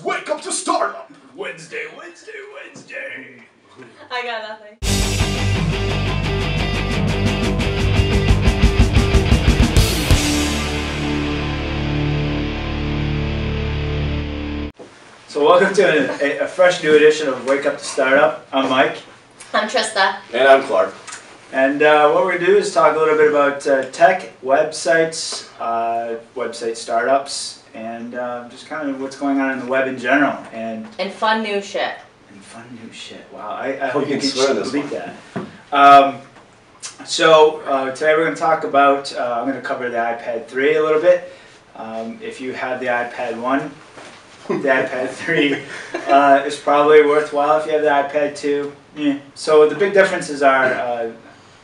Wake up to startup! Wednesday. I got nothing. So welcome to a fresh new edition of Wake Up to Startup. I'm Mike. I'm Trista. And I'm Clark. And what we're going to do is talk a little bit about tech, websites, website startups, and just kind of what's going on in the web in general. And fun new shit. Wow, I hope you can believe that. Today we're going to talk about, I'm going to cover the iPad 3 a little bit. If you have the iPad 1, the iPad 3 is probably worthwhile. If you have the iPad 2, yeah. So the big differences are,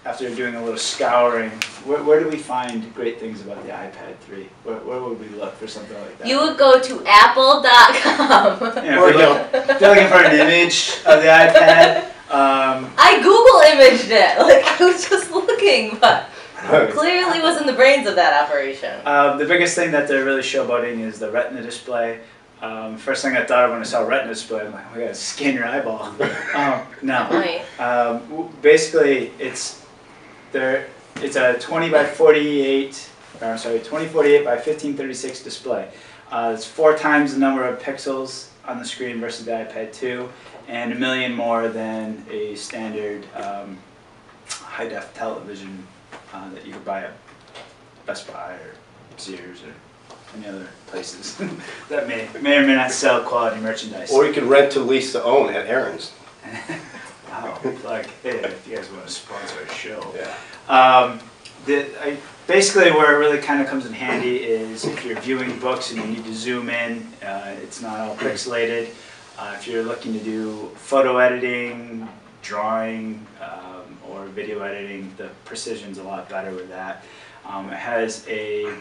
after doing a little scouring, where do we find great things about the iPad 3? Where would we look for something like that? You would go to apple.com. Yeah, if you're looking for an image of the iPad. I Google imaged it. Like, I was just looking, but clearly wasn't the brains of that operation. The biggest thing that they're really showboating is the Retina display. First thing I thought of when I saw Retina display, I'm like, we gotta scan your eyeball. No. Basically, it's a 20 by 48, or sorry, 2048 by 1536 display. It's 4 times the number of pixels on the screen versus the iPad 2, and 1 million more than a standard high-def television that you could buy at Best Buy or Sears or any other places that may or may not sell quality merchandise. Or you could rent to lease to own at Aaron's. Wow, like, hey, if you guys want to sponsor a show. Yeah. Basically where it really kind of comes in handy is if you're viewing books and you need to zoom in, it's not all pixelated. If you're looking to do photo editing, drawing, or video editing, the precision's a lot better with that. It has a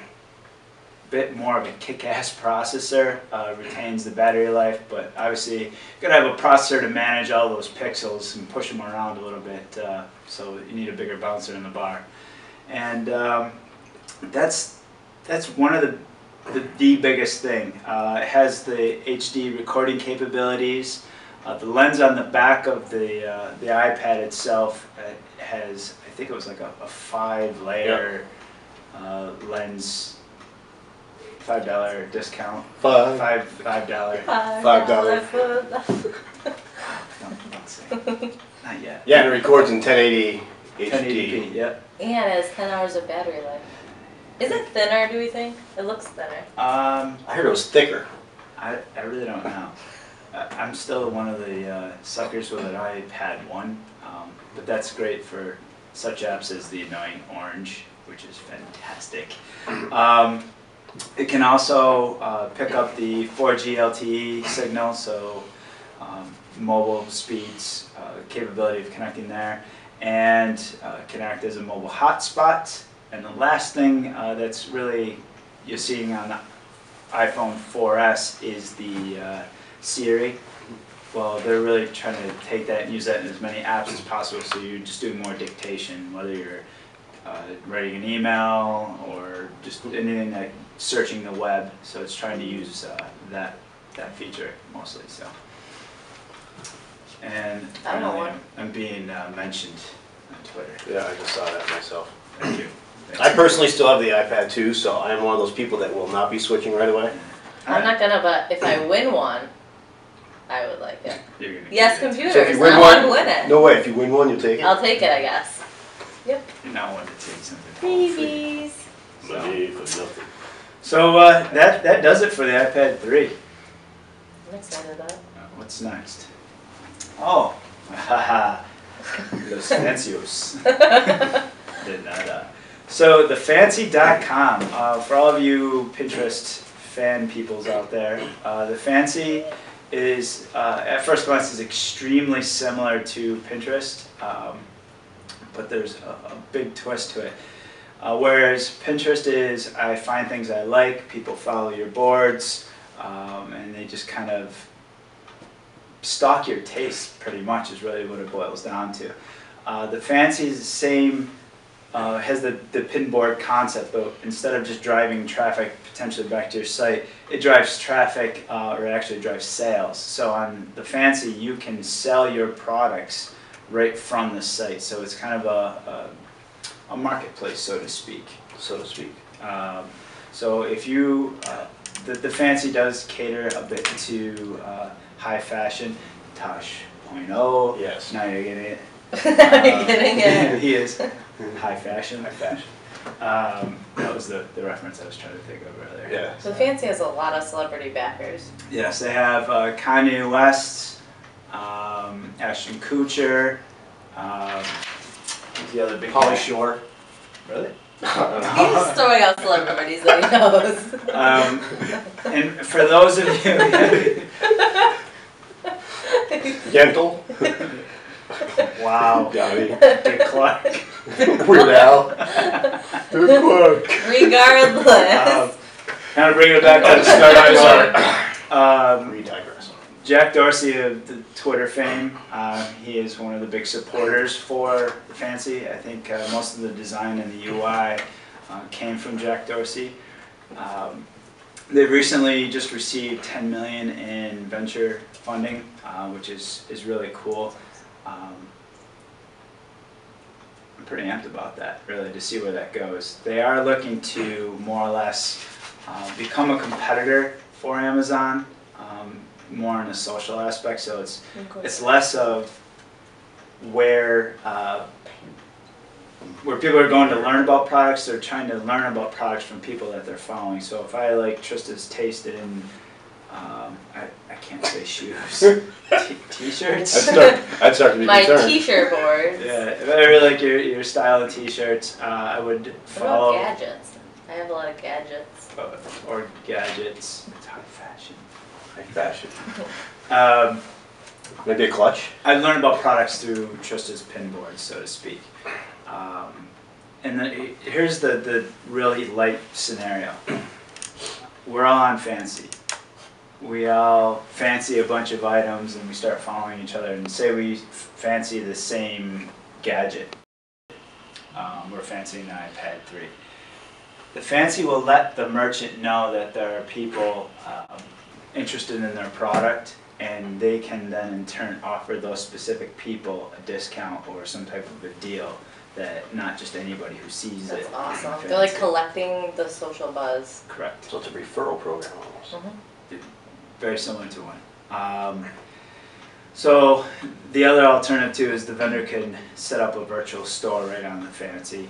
bit more of a kick-ass processor, retains the battery life, but obviously you gotta have a processor to manage all those pixels and push them around a little bit, so you need a bigger bouncer in the bar. And that's one of the biggest thing. It has the HD recording capabilities. The lens on the back of the iPad itself has, I think it was like a 5-layer lens. $5 discount. $5. $5. Not yet. Yeah, and it records in 1080 HD. 1080p, yep. And it has 10 hours of battery life. Is it thinner, do we think? It looks thinner. I heard it was thicker. I really don't know. I'm still one of the suckers with an iPad 1, but that's great for such apps as the annoying orange, which is fantastic. It can also pick up the 4G LTE signal, so mobile speeds, capability of connecting there, and can act as a mobile hotspot. And the last thing that's really you're seeing on the iPhone 4S is the Siri. Well, they're really trying to take that and use that in as many apps as possible, so you're just doing more dictation, whether you're writing an email or just anything like searching the web. So it's trying to use that feature mostly. So, and I'm being mentioned on Twitter. Yeah, I just saw that myself. Thank you. I personally still have the iPad 2, so I am one of those people that will not be switching right away. I'm not gonna, but if I win one, I would like it. You're gonna Yes, computers. So if you win I want to win it. No way, if you win one, you'll take it? I'll take it, I guess. Yep. You're not one to take something. Babies. So that does it for the iPad 3. I'm excited about it. What's next? Oh, haha, los fancios. De nada. So the fancy.com, for all of you Pinterest fan peoples out there, the Fancy is, at first glance, is extremely similar to Pinterest, but there's a big twist to it. Whereas Pinterest is, I find things I like, people follow your boards, and they just kind of stalk your taste pretty much is really what it boils down to. The Fancy is the same has the pinboard concept, but instead of just driving traffic potentially back to your site, it drives traffic, or it actually drives sales. So on the Fancy, you can sell your products right from the site. So it's kind of a marketplace, so to speak. So if you, the Fancy does cater a bit to high fashion. Tosh 0.0. Yes. Now you're getting it. Now you're getting it. He is high fashion. That was the reference I was trying to think of earlier. Yeah. So Fancy has a lot of celebrity backers. Yes, they have Kanye West, Ashton Kutcher, who's the other big Pauly guy? Shore. Really? He's just throwing out celebrities that he knows. And for those of you, Gentle. wow, Got me. Dick Clark. Weird Al. Good work. Regardless. Kind of bringing it back to the start. We digress. Jack Dorsey of the Twitter fame, he is one of the big supporters for the Fancy. I think most of the design and the UI came from Jack Dorsey. They've recently just received $10 million in venture funding, which is really cool. I'm pretty amped about that, really, to see where that goes. They are looking to more or less become a competitor for Amazon, more in a social aspect. So it's less of where people are going to learn about products. They're trying to learn about products from people that they're following. So if I like Trista's taste in, I can't say shoes, t-shirts. I'd start to be My concerned. t-shirt boards. Yeah, if I really like your style of t-shirts, I would What follow. about gadgets? I have a lot of gadgets. Or gadgets. It's high fashion. High fashion. Maybe a clutch. I learned about products through Trista's pinboard, so to speak. And here's the really light scenario. We're all on Fancy. We all fancy a bunch of items and we start following each other, and say we fancy the same gadget. We're fancying the iPad 3. The Fancy will let the merchant know that there are people interested in their product, and they can then in turn offer those specific people a discount or some type of a deal that not just anybody who sees That's it. awesome. Fancy. They're like collecting the social buzz. Correct. So it's a referral program almost. Very similar to one. So the other alternative too is the vendor can set up a virtual store right on the Fancy.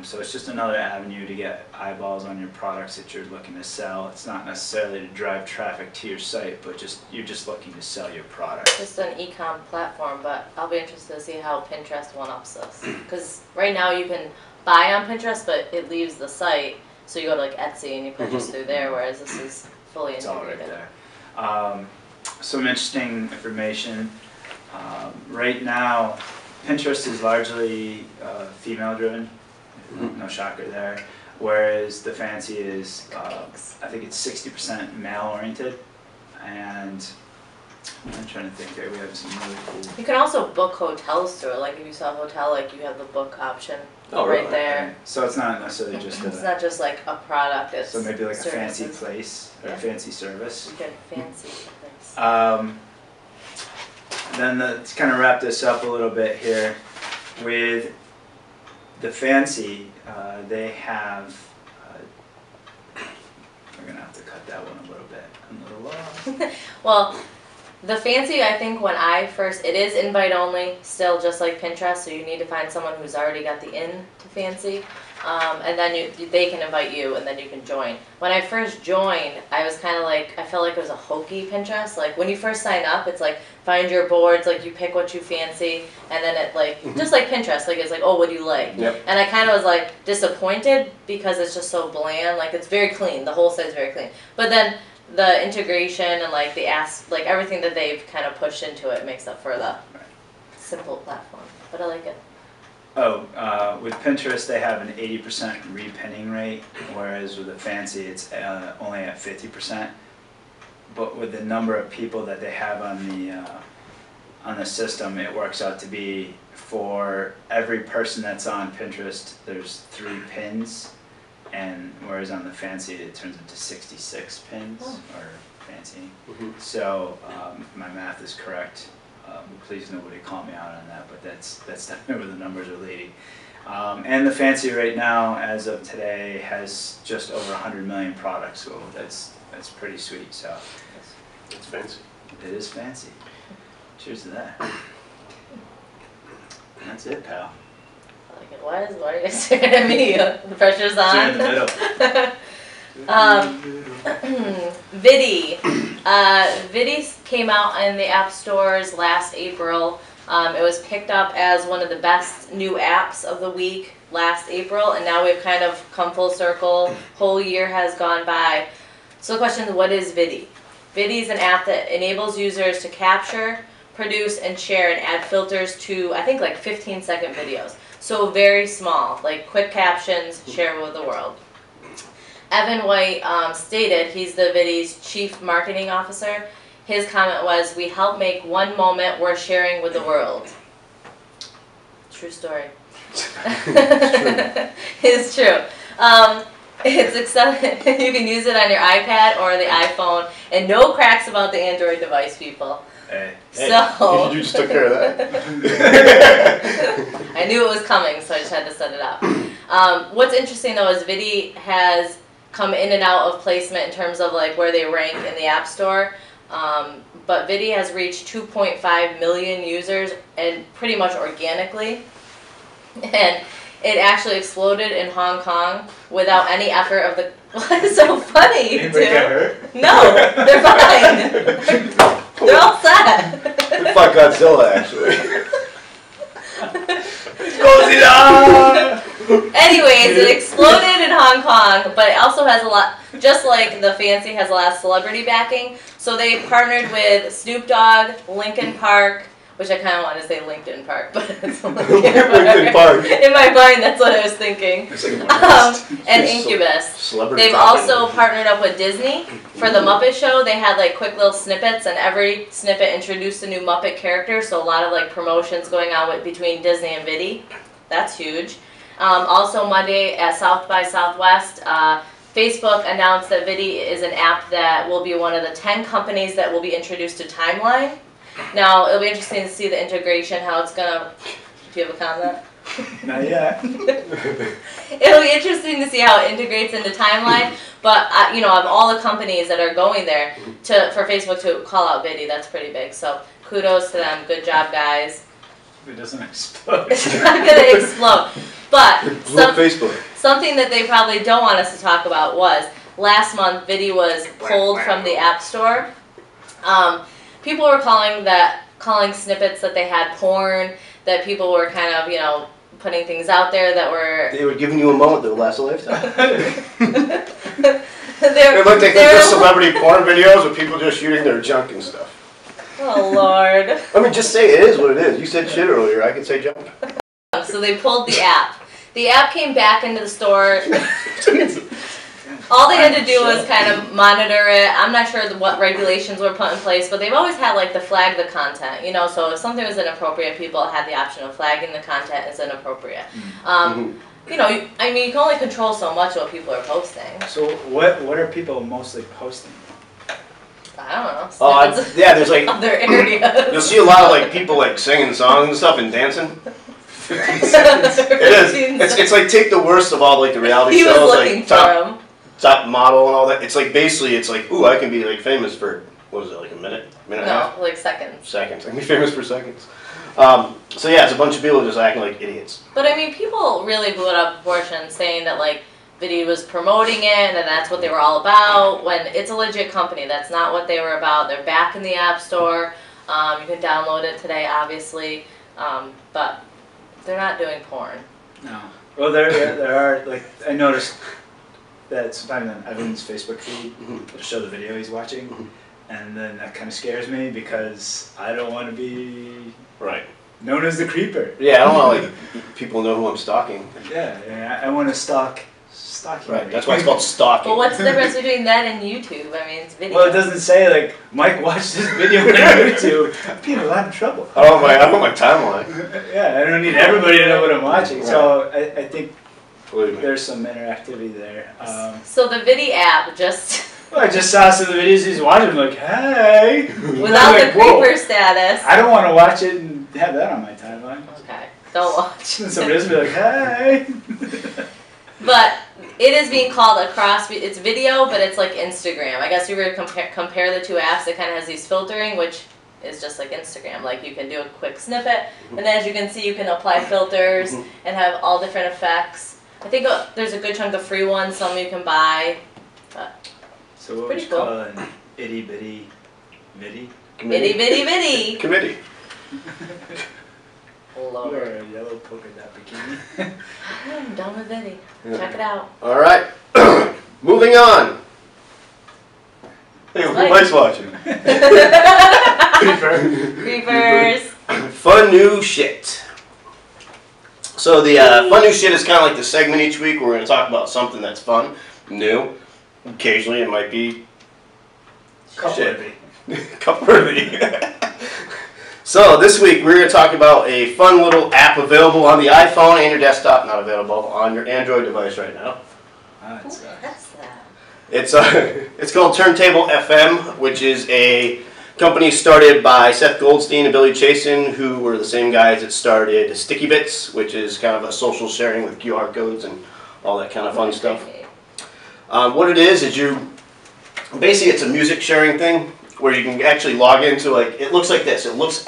So it's just another avenue to get eyeballs on your products that you're looking to sell. It's not necessarily to drive traffic to your site, but you're just looking to sell your product. Just an e-com platform, but I'll be interested to see how Pinterest one-ups this. Because right now you can buy on Pinterest, but it leaves the site, so you go to like Etsy and you purchase through there, whereas this is fully It's all right integrated. there. Some interesting information. Right now, Pinterest is largely female-driven. No shocker there. Whereas the Fancy is, I think it's 60% male-oriented, and I'm trying to think there. We have some really cool. You can also book hotels through it. Like if you saw a hotel, like you have the book option Oh, right really? there. So it's not necessarily just It's a. not just like a product. It's So maybe like a fancy services. place or Yeah. a fancy service. You get fancy things. Then to kind of wrap this up a little bit here, with the Fancy, they have. We're gonna have to cut that one a little bit. I'm a little low. Well, the Fancy, I think when I first, it is invite only, still just like Pinterest, so you need to find someone who's already got the in to Fancy, and then they can invite you, and then you can join. When I first joined, I was kind of like, I felt like it was a hokey Pinterest. Like when you first sign up, it's like find your boards, like you pick what you fancy, and then it like, just like Pinterest, like it's like, oh, what do you like? Yep. And I kind of was like disappointed because it's just so bland. Like it's very clean, the whole site's very clean. But then the integration and like the like everything that they've kind of pushed into it makes up for the simple platform. But I like it. Oh, with Pinterest they have an 80% repinning rate, whereas with the Fancy it's only at 50%. But with the number of people that they have on on the system, it works out to be for every person that's on Pinterest, there's 3 pins, and whereas on the Fancy it turns into 66 pins, or Fancy. So my math is correct. Please nobody call me out on that, but that's definitely where the numbers are leading. And the Fancy right now, as of today, has just over 100 million products, so that's pretty sweet. So It's fancy. it is fancy. Cheers to that. And that's it, pal. I like it. Why are you guys staring at me? The pressure's on. Straight in the middle. Viddy. Viddy came out in the app stores last April. It was picked up as one of the best new apps of the week last April, and now we've kind of come full circle. Whole year has gone by. So the question is, what is Viddy? Viddy is an app that enables users to capture, produce, and share and add filters to, I think, like 15-second videos. So very small, like quick captions, share with the world. Evan White stated, he's the Viddy's chief marketing officer. His comment was, "We help make one moment worth sharing with the world." True story. It's true. It's accepted. You can use it on your iPad or the iPhone, and no cracks about the Android device, people. Hey. So You just took care of that. I knew it was coming, so I just had to set it up. What's interesting though is Viddy has come in and out of placement in terms of like where they rank in the App Store. But Viddy has reached 2.5 million users, and pretty much organically. And it actually exploded in Hong Kong without any effort of the... What is so funny, dude? Anybody get hurt? No, they're fine. They're all set. Fuck Godzilla, actually. Anyways, it exploded in Hong Kong, but it also has a lot, just like the Fancy has a lot of celebrity backing. So they partnered with Snoop Dogg, Linkin Park, which I kind of want to say LinkedIn Park, but it's Linkin Park. In my mind, that's what I was thinking. And Incubus. They've also partnered up with Disney for the Muppet Show. They had like quick little snippets, and every snippet introduced a new Muppet character. So a lot of like promotions going on between Disney and Viddy. That's huge. Also Monday at South by Southwest, Facebook announced that Viddy is an app that will be one of the 10 companies that will be introduced to Timeline. Now, it'll be interesting to see the integration, how it's gonna... Do you have a comment? Not yet. It'll be interesting to see how it integrates into Timeline, but you know, of all the companies that are going there for Facebook to call out Viddy, that's pretty big. So kudos to them. Good job, guys. It doesn't explode. It's not gonna explode. But Facebook. something that they probably don't want us to talk about was last month Viddy was pulled from the App Store. People were calling snippets that they had porn, that people were kind of, you know, putting things out there that were... They were giving you a moment that would last a lifetime. They looked like they're just celebrity porn videos with people just shooting their junk and stuff. Oh, Lord. I mean, just say it is what it is. You said shit earlier. I could say junk. So they pulled the app. The app came back into the store. All they had to do was kind of monitor it. I'm not sure what regulations were put in place, but they've always had like the flag the content, you know, so if something was inappropriate, people had the option of flagging the content as inappropriate. You know, I mean, you can only control so much what people are posting. So what are people mostly posting? I don't know. Oh, yeah, there's like... Other areas. You'll see a lot of like people like singing songs and stuff and dancing. It is. It's like take the worst of all like the reality he shows, was looking like for him. top model and all that. It's like basically, it's like, ooh, I can be like famous for, what was it, like a minute and a half? No, like seconds. Seconds. I can be famous for seconds. So yeah, it's a bunch of people just acting like idiots. But I mean, people really blew it up proportions, saying that like Viddy was promoting it and that's what they were all about. When it's a legit company, that's not what they were about. They're back in the App Store. You can download it today, obviously, but they're not doing porn. No. Well, there are, like, I noticed that sometimes on Evan's Facebook feed, it'll show the video he's watching, and then that kind of scares me because I don't want to be known as the creeper. Yeah, I don't want to like people know who I'm stalking. Yeah, I want to stalk Stalking. Right. That's why it's called stalking. Well, what's the difference between that and YouTube? I mean, it's video. Well, it doesn't say like Mike watched this video on YouTube. I'm in a lot of trouble. I don't want my timeline. Yeah, I don't need everybody to know what I'm watching. Right. So I think Believe me. there's some interactivity there. So the Viddy app just Well, I just saw some of the videos he's watching. I'm like, hey. without like, the whoa. creeper status. I don't want to watch it and have that on my timeline. Okay, don't watch. And somebody else will be like, hey. But it is being called it's video, but it's like Instagram. I guess if you were to compare the two apps, it kind of has these filtering, which is just like Instagram. Like you can do a quick snippet, and as you can see, you can apply filters and have all different effects. I think there's a good chunk of free ones, some you can buy. But So what pretty would you cool. call an itty bitty viddy? Viddy, viddy, viddy. Committee. Or Lord. a yellow polka dot bikini? I'm done with Viddy. Yeah. Check it out. All right. Moving on. Hey, Mike. Mike's watching. Creepers. Fun new shit. So the fun new shit is kind of like the segment each week where we're going to talk about something that's fun, new. Occasionally it might be shit. Cup-worthy. So this week we're going to talk about a fun little app available on the iPhone and your desktop, not available on your Android device right now. What's that? It's called Turntable FM, which is a company started by Seth Goldstein and Billy Chasen, who were the same guys that started Sticky Bits, which is kind of a social sharing with QR codes and all that kind of fun stuff. What it is basically it's a music sharing thing where you can actually log into it looks like this. It looks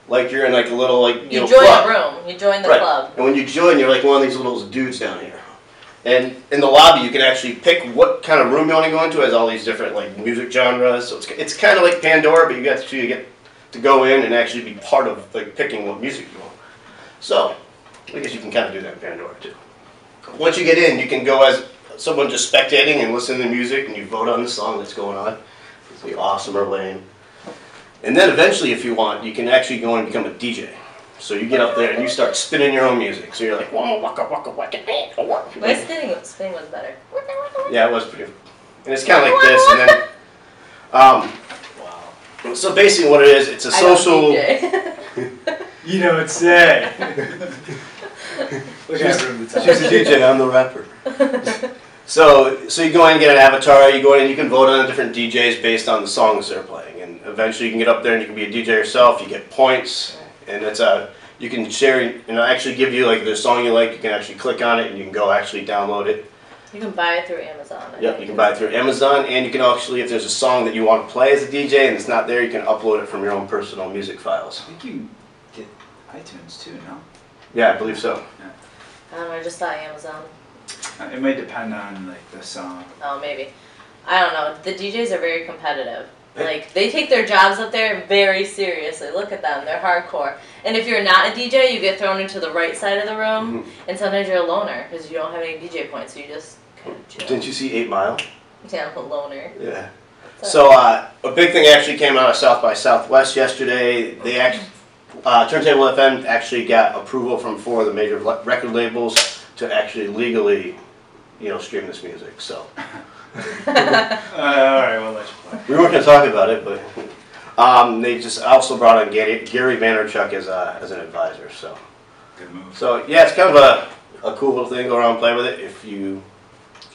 like you're in like a little You join club. a room. You join the Right. club. And when you join, you're like one of these little dudes down here. And in the lobby, you can actually pick what kind of room you want to go into. It has all these different like music genres. So it's kind of like Pandora, but you get to go in and actually be part of like picking what music you want. So I guess you can kind of do that in Pandora too. Once you get in, you can go as someone just spectating and listen to the music, and you vote on the song that's going on. It's be awesome or lame. And then eventually, if you want, you can actually go and become a DJ. So you get up there and you start spinning your own music. So you're like, waka waka waka waka. My spinning was better. Yeah, it was pretty. And it's kind of like this, and then, Wow. so basically what it is, it's a social. You don't say. Look at her. She's a DJ. I'm the rapper. So you go in and get an avatar. You go in and you can vote on the different DJs based on the songs they're playing, and eventually you can get up there and you can be a DJ yourself. You get points, and you can share. Actually give you like the song you like. You can actually click on it and you can go actually download it. You can buy it through Amazon. Yep, you can buy it through Amazon, and you can actually, if there's a song that you want to play as a DJ and it's not there, you can upload it from your own personal music files. I think you can get iTunes too, no? Yeah, I believe so. I don't know, I just thought Amazon. It may depend on like the song. Oh, maybe. I don't know. The DJs are very competitive. Like, they take their jobs up there very seriously. Look at them. They're hardcore. And if you're not a DJ, you get thrown into the right side of the room, and sometimes you're a loner because you don't have any DJ points, so you just kind of chill. Didn't you see 8 Mile? Yeah, I'm a loner. Yeah. So a big thing actually came out of South by Southwest yesterday. They actually, Turntable FM actually got approval from 4 of the major record labels to actually legally, stream this music. So All right, we'll let you play. we weren't going to talk about it, but they just also brought on Gary Vaynerchuk as an advisor. So Good move. So yeah, it's kind of a cool little thing. Go around and play with it if you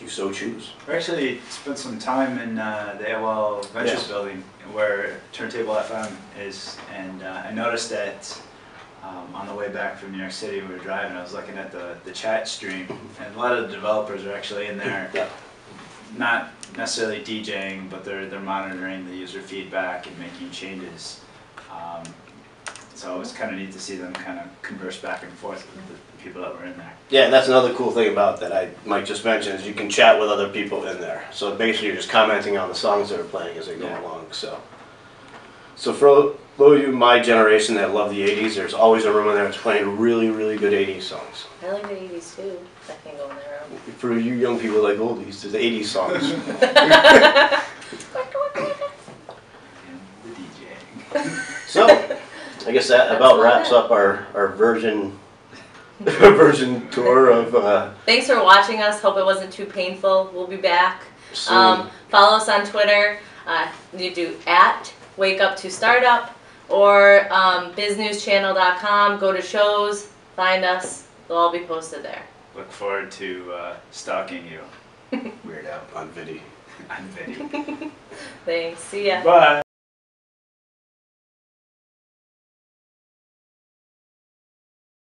so choose. We actually spent some time in the AOL Ventures building where Turntable FM is, and I noticed that on the way back from New York City, we were driving, I was looking at the chat stream, and a lot of the developers are actually in there, not necessarily DJing, but they're monitoring the user feedback and making changes. So it was kind of neat to see them kind of converse back and forth with the people that were in there. Yeah, and that's another cool thing about that I might just mention is you can chat with other people in there. So basically you're just commenting on the songs that are playing as they go along. So for those of you my generation that love the 80s, there's always a room in there that's playing really, really good 80s songs. I like the 80s too. I can go in that room. For you young people like oldies, there's the 80s songs. And the DJing. So I guess that about wraps up our version version tour of. Thanks for watching us. Hope it wasn't too painful. We'll be back. Soon. Follow us on Twitter. You do @WakeUpToStartup or BusinewsChannel.com. Go to shows. Find us. They'll all be posted there. Look forward to stalking you. Weird out on Viddy. I'm Viddy. Thanks. See ya. Bye.